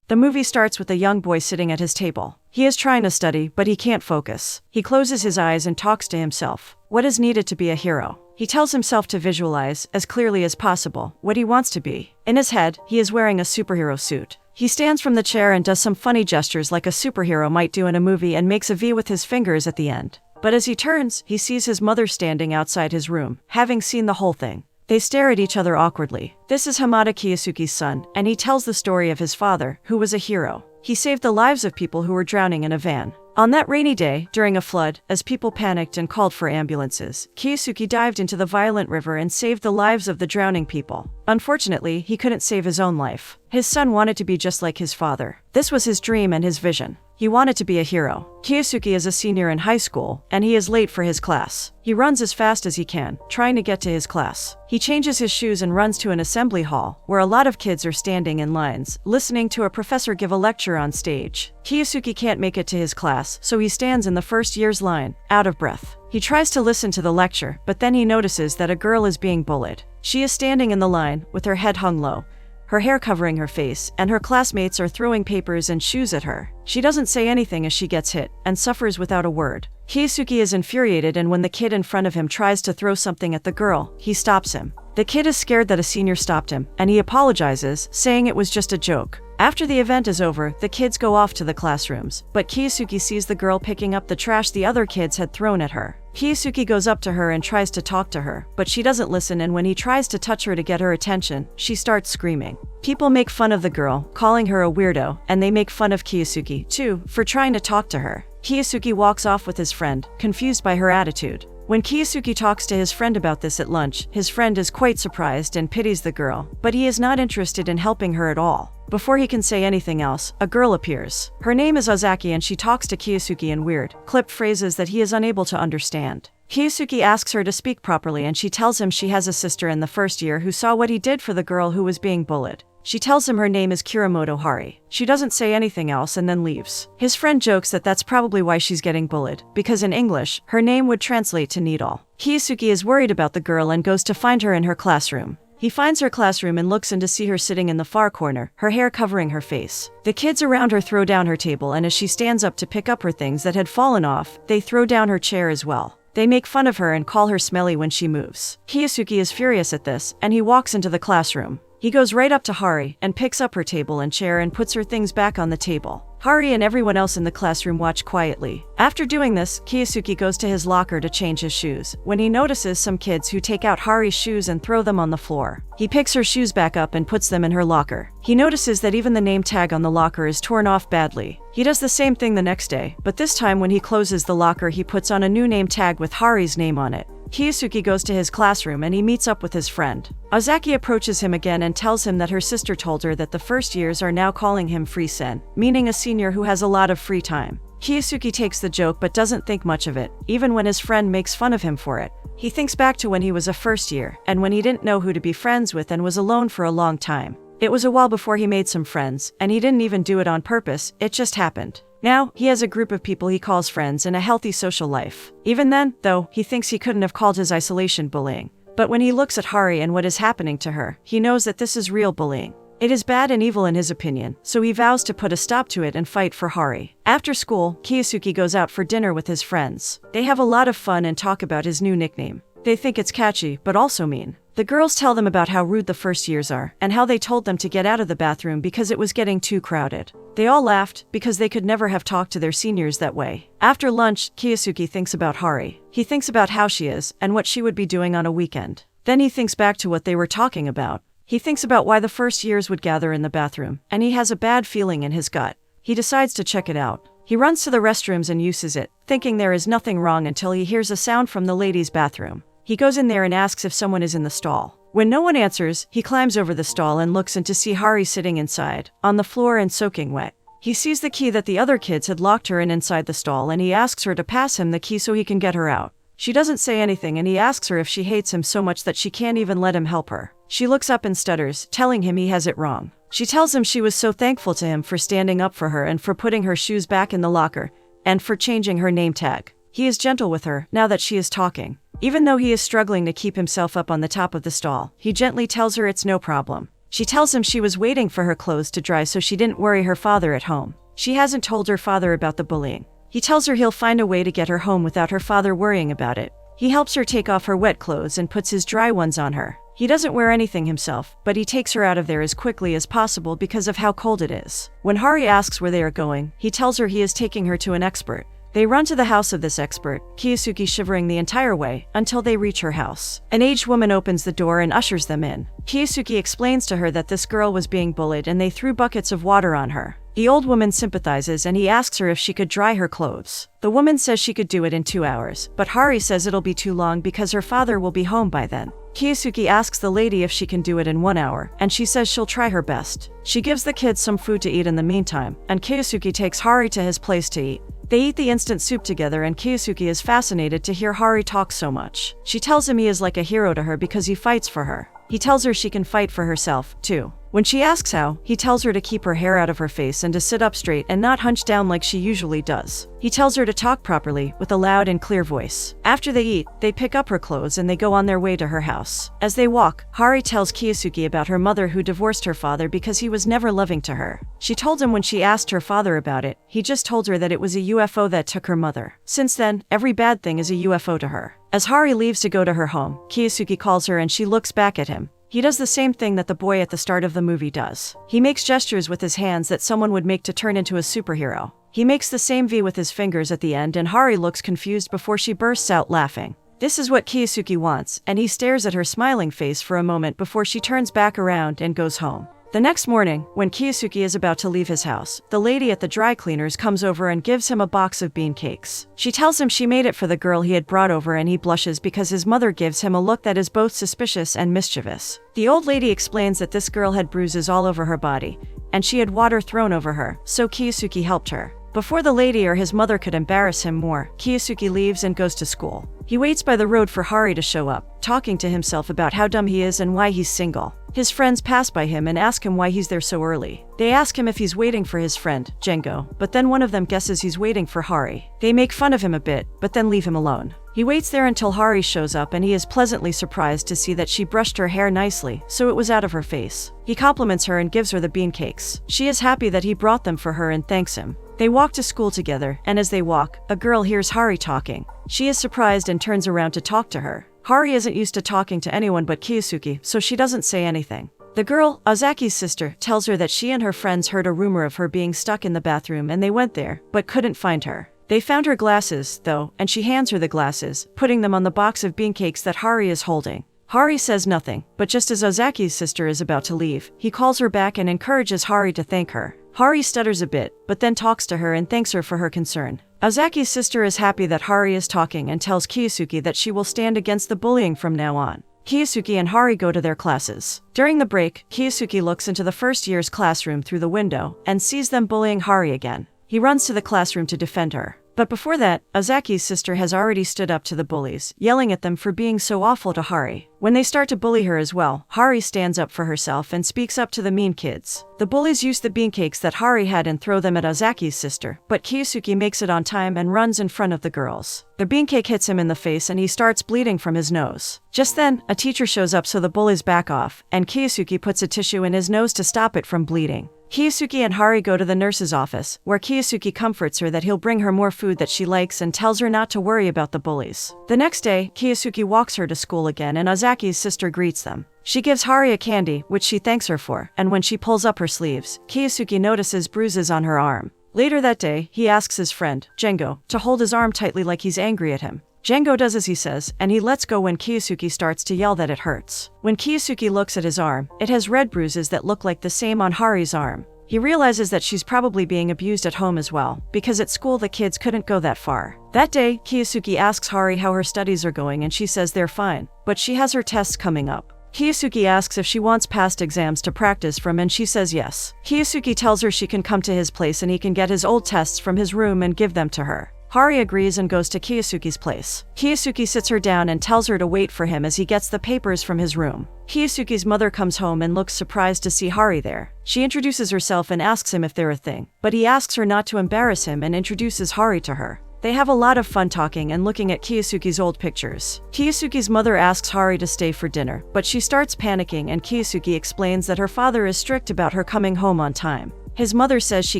The movie starts with a young boy sitting at his table. He is trying to study, but he can't focus. He closes his eyes and talks to himself. What is needed to be a hero? He tells himself to visualize, as clearly as possible, what he wants to be. In his head, he is wearing a superhero suit. He stands from the chair and does some funny gestures like a superhero might do in a movie and makes a V with his fingers at the end. But as he turns, he sees his mother standing outside his room, having seen the whole thing. They stare at each other awkwardly. This is Hamada Kiyosuke's son, and he tells the story of his father, who was a hero. He saved the lives of people who were drowning in a van. On that rainy day, during a flood, as people panicked and called for ambulances, Kiyosuke dived into the violent river and saved the lives of the drowning people. Unfortunately, he couldn't save his own life. His son wanted to be just like his father. This was his dream and his vision. He wanted to be a hero. Kiyosuke is a senior in high school, and he is late for his class. He runs as fast as he can, trying to get to his class. He changes his shoes and runs to an assembly hall, where a lot of kids are standing in lines, listening to a professor give a lecture on stage. Kiyosuke can't make it to his class, so he stands in the first year's line, out of breath. He tries to listen to the lecture, but then he notices that a girl is being bullied. She is standing in the line, with her head hung low, her hair covering her face, and her classmates are throwing papers and shoes at her. She doesn't say anything as she gets hit, and suffers without a word. Kiyosuke is infuriated, and when the kid in front of him tries to throw something at the girl, he stops him. The kid is scared that a senior stopped him, and he apologizes, saying it was just a joke. After the event is over, the kids go off to the classrooms, but Kiyosuke sees the girl picking up the trash the other kids had thrown at her. Kiyosuke goes up to her and tries to talk to her, but she doesn't listen, and when he tries to touch her to get her attention, she starts screaming. People make fun of the girl, calling her a weirdo, and they make fun of Kiyosuke, too, for trying to talk to her. Kiyosuke walks off with his friend, confused by her attitude. When Kiyosuke talks to his friend about this at lunch, his friend is quite surprised and pities the girl, but he is not interested in helping her at all. Before he can say anything else, a girl appears. Her name is Ozaki, and she talks to Kiyosuke in weird, clipped phrases that he is unable to understand. Kiyosuke asks her to speak properly, and she tells him she has a sister in the first year who saw what he did for the girl who was being bullied. She tells him her name is Kuramoto Hari. She doesn't say anything else and then leaves. His friend jokes that that's probably why she's getting bullied, because in English, her name would translate to needle. Kiyosuke is worried about the girl and goes to find her in her classroom. He finds her classroom and looks in to see her sitting in the far corner, her hair covering her face. The kids around her throw down her table, and as she stands up to pick up her things that had fallen off, they throw down her chair as well. They make fun of her and call her smelly when she moves. Kiyosuke is furious at this, and he walks into the classroom. He goes right up to Hari and picks up her table and chair and puts her things back on the table. Hari and everyone else in the classroom watch quietly. After doing this, Kiyosuke goes to his locker to change his shoes, when he notices some kids who take out Hari's shoes and throw them on the floor. He picks her shoes back up and puts them in her locker. He notices that even the name tag on the locker is torn off badly. He does the same thing the next day, but this time when he closes the locker, he puts on a new name tag with Hari's name on it. Kiyosuke goes to his classroom and he meets up with his friend. Ozaki approaches him again and tells him that her sister told her that the first years are now calling him free sen, meaning a senior who has a lot of free time. Kiyosuke takes the joke but doesn't think much of it, even when his friend makes fun of him for it. He thinks back to when he was a first year, and when he didn't know who to be friends with and was alone for a long time. It was a while before he made some friends, and he didn't even do it on purpose, it just happened. Now, he has a group of people he calls friends and a healthy social life. Even then, though, he thinks he couldn't have called his isolation bullying. But when he looks at Hari and what is happening to her, he knows that this is real bullying. It is bad and evil in his opinion, so he vows to put a stop to it and fight for Hari. After school, Kiyosuke goes out for dinner with his friends. They have a lot of fun and talk about his new nickname. They think it's catchy, but also mean. The girls tell them about how rude the first years are, and how they told them to get out of the bathroom because it was getting too crowded. They all laughed, because they could never have talked to their seniors that way. After lunch, Kiyosuke thinks about Hari. He thinks about how she is, and what she would be doing on a weekend. Then he thinks back to what they were talking about. He thinks about why the first years would gather in the bathroom, and he has a bad feeling in his gut. He decides to check it out. He runs to the restrooms and uses it, thinking there is nothing wrong until he hears a sound from the ladies' bathroom. He goes in there and asks if someone is in the stall. When no one answers, he climbs over the stall and looks in to see Hari sitting inside, on the floor and soaking wet. He sees the key that the other kids had locked her in inside the stall, and he asks her to pass him the key so he can get her out. She doesn't say anything, and he asks her if she hates him so much that she can't even let him help her. She looks up and stutters, telling him he has it wrong. She tells him she was so thankful to him for standing up for her and for putting her shoes back in the locker, and for changing her name tag. He is gentle with her, now that she is talking. Even though he is struggling to keep himself up on the top of the stall, he gently tells her it's no problem. She tells him she was waiting for her clothes to dry so she didn't worry her father at home. She hasn't told her father about the bullying. He tells her he'll find a way to get her home without her father worrying about it. He helps her take off her wet clothes and puts his dry ones on her. He doesn't wear anything himself, but he takes her out of there as quickly as possible because of how cold it is. When Hari asks where they are going, he tells her he is taking her to an expert. They run to the house of this expert, Kiyusuke shivering the entire way, until they reach her house. An aged woman opens the door and ushers them in. Kiyusuke explains to her that this girl was being bullied and they threw buckets of water on her. The old woman sympathizes and he asks her if she could dry her clothes. The woman says she could do it in 2 hours, but Hari says it'll be too long because her father will be home by then. Kiyusuke asks the lady if she can do it in 1 hour, and she says she'll try her best. She gives the kids some food to eat in the meantime, and Kiyusuke takes Hari to his place to eat. They eat the instant soup together and Kiyusuke is fascinated to hear Hari talk so much. She tells him he is like a hero to her because he fights for her. He tells her she can fight for herself, too. When she asks how, he tells her to keep her hair out of her face and to sit up straight and not hunch down like she usually does. He tells her to talk properly, with a loud and clear voice. After they eat, they pick up her clothes and they go on their way to her house. As they walk, Hari tells Kiyusuke about her mother who divorced her father because he was never loving to her. She told him when she asked her father about it, he just told her that it was a UFO that took her mother. Since then, every bad thing is a UFO to her. As Hari leaves to go to her home, Kiyusuke calls her and she looks back at him. He does the same thing that the boy at the start of the movie does. He makes gestures with his hands that someone would make to turn into a superhero. He makes the same V with his fingers at the end and Hari looks confused before she bursts out laughing. This is what Kiyusuke wants, and he stares at her smiling face for a moment before she turns back around and goes home. The next morning, when Kiyusuke is about to leave his house, the lady at the dry cleaners comes over and gives him a box of bean cakes. She tells him she made it for the girl he had brought over and he blushes because his mother gives him a look that is both suspicious and mischievous. The old lady explains that this girl had bruises all over her body, and she had water thrown over her, so Kiyusuke helped her. Before the lady or his mother could embarrass him more, Kiyusuke leaves and goes to school. He waits by the road for Hari to show up, talking to himself about how dumb he is and why he's single. His friends pass by him and ask him why he's there so early. They ask him if he's waiting for his friend, Jengo, but then one of them guesses he's waiting for Hari. They make fun of him a bit, but then leave him alone. He waits there until Hari shows up and he is pleasantly surprised to see that she brushed her hair nicely, so it was out of her face. He compliments her and gives her the bean cakes. She is happy that he brought them for her and thanks him. They walk to school together, and as they walk, a girl hears Hari talking. She is surprised and turns around to talk to her. Hari isn't used to talking to anyone but Kiyusuke, so she doesn't say anything. The girl, Azaki's sister, tells her that she and her friends heard a rumor of her being stuck in the bathroom and they went there, but couldn't find her. They found her glasses, though, and she hands her the glasses, putting them on the box of bean cakes that Hari is holding. Hari says nothing, but just as Azaki's sister is about to leave, he calls her back and encourages Hari to thank her. Hari stutters a bit, but then talks to her and thanks her for her concern. Azaki's sister is happy that Hari is talking and tells Kiyusuke that she will stand against the bullying from now on. Kiyusuke and Hari go to their classes. During the break, Kiyusuke looks into the first year's classroom through the window and sees them bullying Hari again. He runs to the classroom to defend her. But before that, Azaki's sister has already stood up to the bullies, yelling at them for being so awful to Hari. When they start to bully her as well, Hari stands up for herself and speaks up to the mean kids. The bullies use the bean cakes that Hari had and throw them at Azaki's sister, but Kiyusuke makes it on time and runs in front of the girls. The bean cake hits him in the face and he starts bleeding from his nose. Just then, a teacher shows up so the bullies back off, and Kiyusuke puts a tissue in his nose to stop it from bleeding. Kiyusuke and Hari go to the nurse's office, where Kiyusuke comforts her that he'll bring her more food that she likes and tells her not to worry about the bullies. The next day, Kiyusuke walks her to school again and Azaki's sister greets them. She gives Hari a candy, which she thanks her for, and when she pulls up her sleeves, Kiyusuke notices bruises on her arm. Later that day, he asks his friend, Jengo, to hold his arm tightly like he's angry at him. Jengo does as he says, and he lets go when Kiyusuke starts to yell that it hurts. When Kiyusuke looks at his arm, it has red bruises that look like the same on Hari's arm. He realizes that she's probably being abused at home as well, because at school the kids couldn't go that far. That day, Kiyusuke asks Hari how her studies are going and she says they're fine, but she has her tests coming up. Kiyusuke asks if she wants past exams to practice from and she says yes. Kiyusuke tells her she can come to his place and he can get his old tests from his room and give them to her. Hari agrees and goes to Kiyusuke's place. Kiyusuke sits her down and tells her to wait for him as he gets the papers from his room. Kiyusuke's mother comes home and looks surprised to see Hari there. She introduces herself and asks him if they're a thing, but he asks her not to embarrass him and introduces Hari to her. They have a lot of fun talking and looking at Kiyasuke's old pictures. Kiyasuke's mother asks Hari to stay for dinner, but she starts panicking and Kiyasuke explains that her father is strict about her coming home on time. His mother says she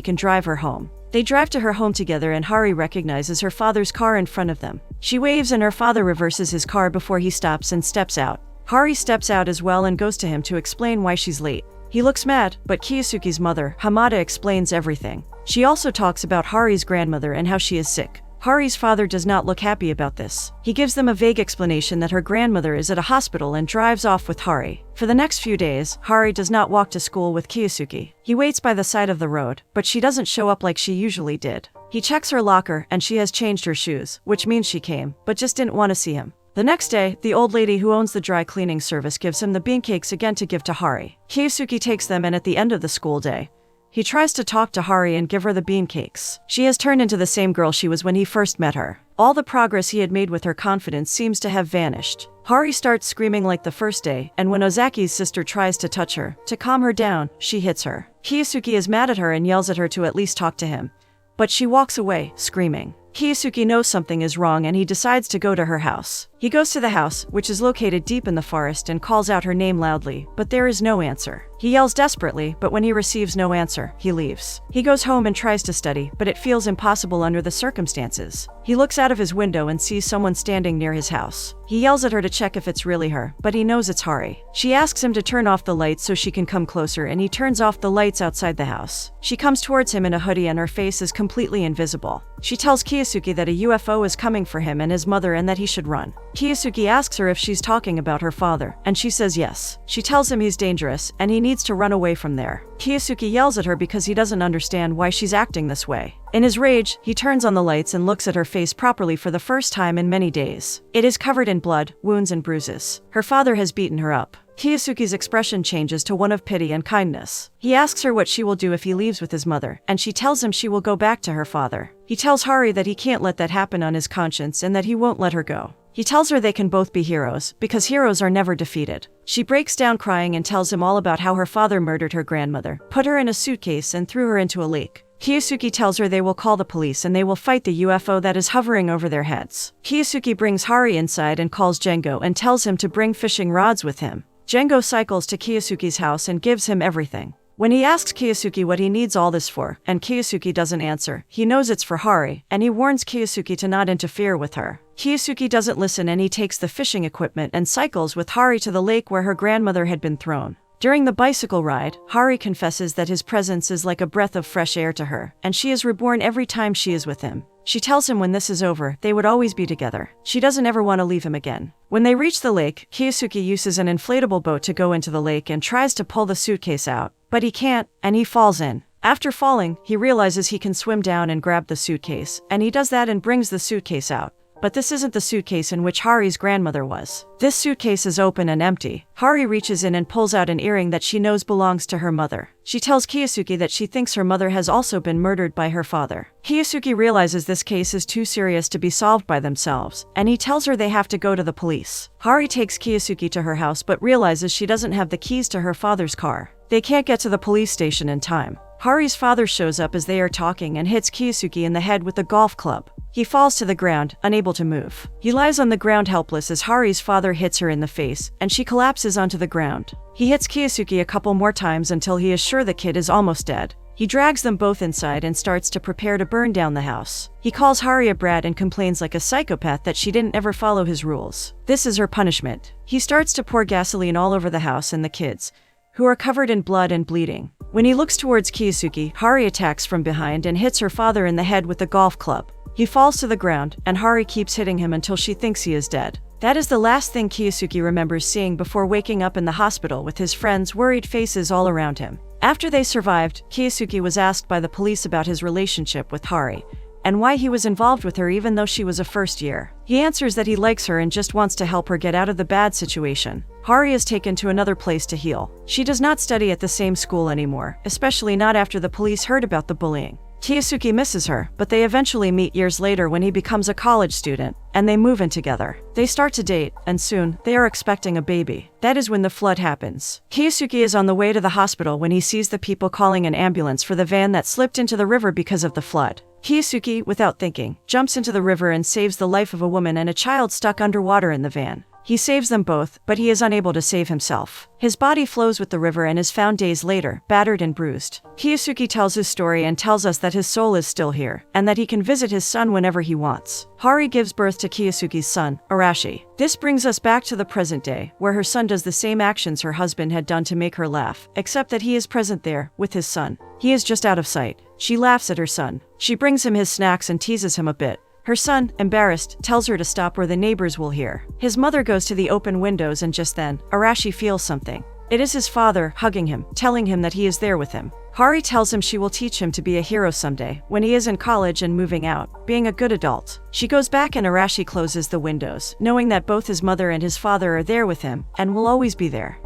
can drive her home. They drive to her home together and Hari recognizes her father's car in front of them. She waves and her father reverses his car before he stops and steps out. Hari steps out as well and goes to him to explain why she's late. He looks mad, but Kiyasuke's mother, Hamada, explains everything. She also talks about Hari's grandmother and how she is sick. Hari's father does not look happy about this. He gives them a vague explanation that her grandmother is at a hospital and drives off with Hari. For the next few days, Hari does not walk to school with Kiyasuke. He waits by the side of the road, but she doesn't show up like she usually did. He checks her locker and she has changed her shoes, which means she came, but just didn't want to see him. The next day, the old lady who owns the dry cleaning service gives him the beancakes again to give to Hari. Kiyasuke takes them and at the end of the school day, he tries to talk to Hari and give her the beancakes. She has turned into the same girl she was when he first met her. All the progress he had made with her confidence seems to have vanished. Hari starts screaming like the first day, and when Ozaki's sister tries to touch her, to calm her down, she hits her. Kiyasuke is mad at her and yells at her to at least talk to him. But she walks away, screaming. Kiyasuke knows something is wrong and he decides to go to her house. He goes to the house, which is located deep in the forest, and calls out her name loudly, but there is no answer. He yells desperately, but when he receives no answer, he leaves. He goes home and tries to study, but it feels impossible under the circumstances. He looks out of his window and sees someone standing near his house. He yells at her to check if it's really her, but he knows it's Hari. She asks him to turn off the lights so she can come closer, and he turns off the lights outside the house. She comes towards him in a hoodie and her face is completely invisible. She tells Kiyasuke that a UFO is coming for him and his mother and that he should run. Kiyasuke asks her if she's talking about her father, and she says yes. She tells him he's dangerous and he needs to run away from there. Kiyasuke yells at her because he doesn't understand why she's acting this way. In his rage, he turns on the lights and looks at her face properly for the first time in many days. It is covered in blood, wounds and bruises. Her father has beaten her up. Kiyasuke's expression changes to one of pity and kindness. He asks her what she will do if he leaves with his mother, and she tells him she will go back to her father. He tells Hari that he can't let that happen on his conscience and that he won't let her go. He tells her they can both be heroes, because heroes are never defeated. She breaks down crying and tells him all about how her father murdered her grandmother, put her in a suitcase and threw her into a lake. Kiyasuke tells her they will call the police and they will fight the UFO that is hovering over their heads. Kiyasuke brings Hari inside and calls Jengo and tells him to bring fishing rods with him. Jengo cycles to Kiyasuke's house and gives him everything. When he asks Kiyasuke what he needs all this for, and Kiyasuke doesn't answer, he knows it's for Hari, and he warns Kiyasuke to not interfere with her. Kiyasuke doesn't listen and he takes the fishing equipment and cycles with Hari to the lake where her grandmother had been thrown. During the bicycle ride, Hari confesses that his presence is like a breath of fresh air to her, and she is reborn every time she is with him. She tells him when this is over, they would always be together. She doesn't ever want to leave him again. When they reach the lake, Kiyasuke uses an inflatable boat to go into the lake and tries to pull the suitcase out, but he can't, and he falls in. After falling, he realizes he can swim down and grab the suitcase, and he does that and brings the suitcase out. But this isn't the suitcase in which Hari's grandmother was. This suitcase is open and empty. Hari reaches in and pulls out an earring that she knows belongs to her mother. She tells Kiyasuke that she thinks her mother has also been murdered by her father. Kiyasuke realizes this case is too serious to be solved by themselves, and he tells her they have to go to the police. Hari takes Kiyasuke to her house but realizes she doesn't have the keys to her father's car. They can't get to the police station in time. Hari's father shows up as they are talking and hits Kiyasuke in the head with a golf club. He falls to the ground, unable to move. He lies on the ground helpless as Hari's father hits her in the face, and she collapses onto the ground. He hits Kiyasuke a couple more times until he is sure the kid is almost dead. He drags them both inside and starts to prepare to burn down the house. He calls Hari a brat and complains like a psychopath that she didn't ever follow his rules. This is her punishment. He starts to pour gasoline all over the house and the kids, who are covered in blood and bleeding. When he looks towards Kiyasuke, Hari attacks from behind and hits her father in the head with the golf club. He falls to the ground, and Hari keeps hitting him until she thinks he is dead. That is the last thing Kiyasuke remembers seeing before waking up in the hospital with his friends' worried faces all around him. After they survived, Kiyasuke was asked by the police about his relationship with Hari, and why he was involved with her even though she was a first year. He answers that he likes her and just wants to help her get out of the bad situation. Hari is taken to another place to heal. She does not study at the same school anymore, especially not after the police heard about the bullying. Kiyasuke misses her, but they eventually meet years later when he becomes a college student, and they move in together. They start to date, and soon, they are expecting a baby. That is when the flood happens. Kiyasuke is on the way to the hospital when he sees the people calling an ambulance for the van that slipped into the river because of the flood. Kiyasuki, without thinking, jumps into the river and saves the life of a woman and a child stuck underwater in the van. He saves them both, but he is unable to save himself. His body flows with the river and is found days later, battered and bruised. Kiyasuki tells his story and tells us that his soul is still here, and that he can visit his son whenever he wants. Hari gives birth to Kiyasuki's son, Arashi. This brings us back to the present day, where her son does the same actions her husband had done to make her laugh, except that he is present there, with his son. He is just out of sight. She laughs at her son. She brings him his snacks and teases him a bit. Her son, embarrassed, tells her to stop or the neighbors will hear. His mother goes to the open windows and just then, Arashi feels something. It is his father, hugging him, telling him that he is there with him. Hari tells him she will teach him to be a hero someday, when he is in college and moving out, being a good adult. She goes back and Arashi closes the windows, knowing that both his mother and his father are there with him, and will always be there.